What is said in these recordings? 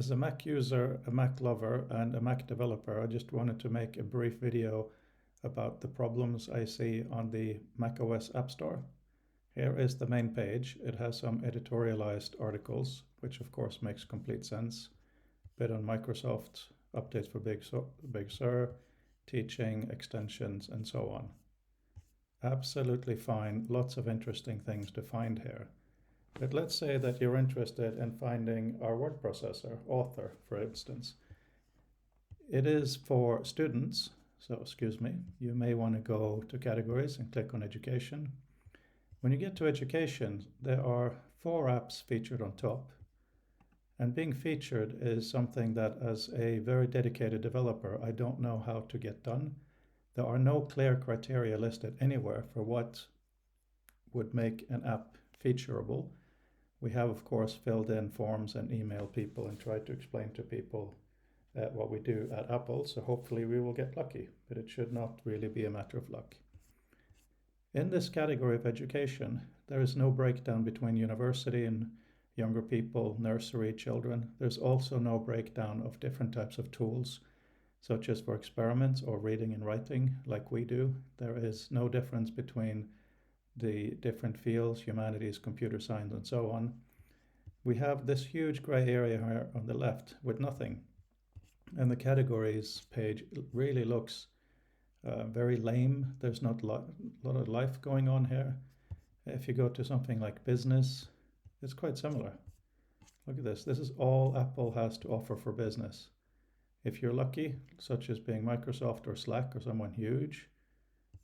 As a Mac user, a Mac lover, and a Mac developer, I just wanted to make a brief video about the problems I see on the macOS App Store. Here is the main page. It has some editorialized articles, which of course makes complete sense. A bit on Microsoft, updates for Big Sur, teaching, extensions, and so on. Absolutely fine. Lots of interesting things to find here. But let's say that you're interested in finding our word processor, Author, for instance. It is for students, so excuse me, you may want to go to categories and click on education. When you get to education, there are 4 apps featured on top. And being featured is something that as a very dedicated developer, I don't know how to get done. There are no clear criteria listed anywhere for what would make an app featureable. We have, of course, filled in forms and emailed people and tried to explain to people what we do at Apple, so hopefully we will get lucky, but it should not really be a matter of luck. In this category of education, there is no breakdown between university and younger people, nursery, children. There's also no breakdown of different types of tools, such as for experiments or reading and writing, like we do. There is no difference between the different fields, humanities, computer science, and so on. We have this huge gray area here on the left with nothing. And the categories page really looks very lame. There's not a lot of life going on here. If you go to something like business, it's quite similar. Look at this. This is all Apple has to offer for business. If you're lucky, such as being Microsoft or Slack or someone huge,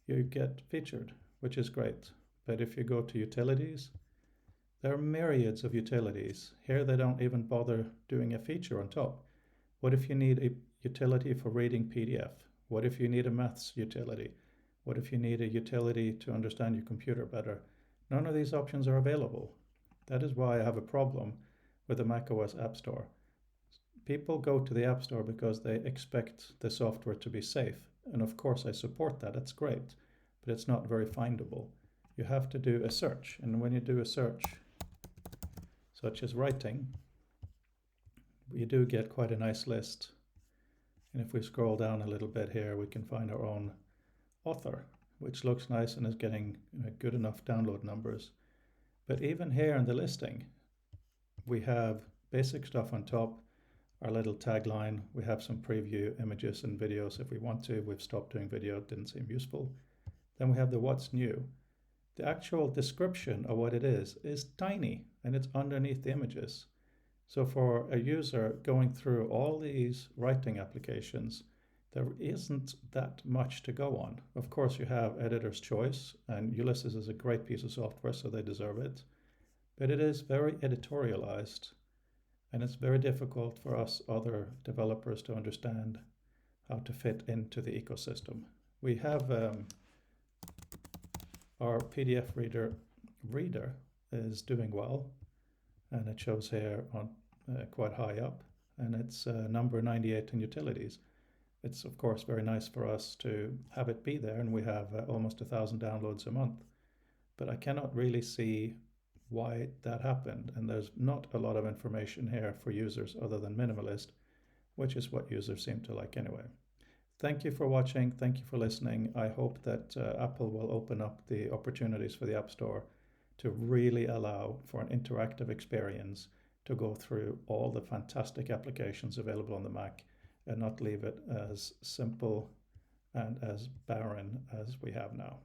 you get featured, which is great. But if you go to utilities, there are myriads of utilities. Here they don't even bother doing a feature on top. What if you need a utility for reading PDF? What if you need a maths utility? What if you need a utility to understand your computer better? None of these options are available. That is why I have a problem with the macOS App Store. People go to the App Store because they expect the software to be safe. And of course I support that, that's great, but it's not very findable. You have to do a search, and when you do a search, such as writing, you do get quite a nice list. And if we scroll down a little bit here, we can find our own author, which looks nice and is getting good enough download numbers. But even here in the listing, we have basic stuff on top, our little tagline. We have some preview images and videos if we want to. We've stopped doing video, it didn't seem useful. Then we have the what's new. The actual description of what it is tiny, and it's underneath the images. So for a user going through all these writing applications, there isn't that much to go on. Of course, you have editor's choice, and Ulysses is a great piece of software, so they deserve it. But it is very editorialized, and it's very difficult for us other developers to understand how to fit into the ecosystem. We have our PDF reader is doing well, and it shows here on quite high up, and it's number 98 in utilities. It's of course very nice for us to have it be there, and we have almost 1,000 downloads a month, but I cannot really see why that happened, and there's not a lot of information here for users other than minimalist, which is what users seem to like anyway. Thank you for watching. Thank you for listening. I hope that Apple will open up the opportunities for the App Store to really allow for an interactive experience to go through all the fantastic applications available on the Mac and not leave it as simple and as barren as we have now.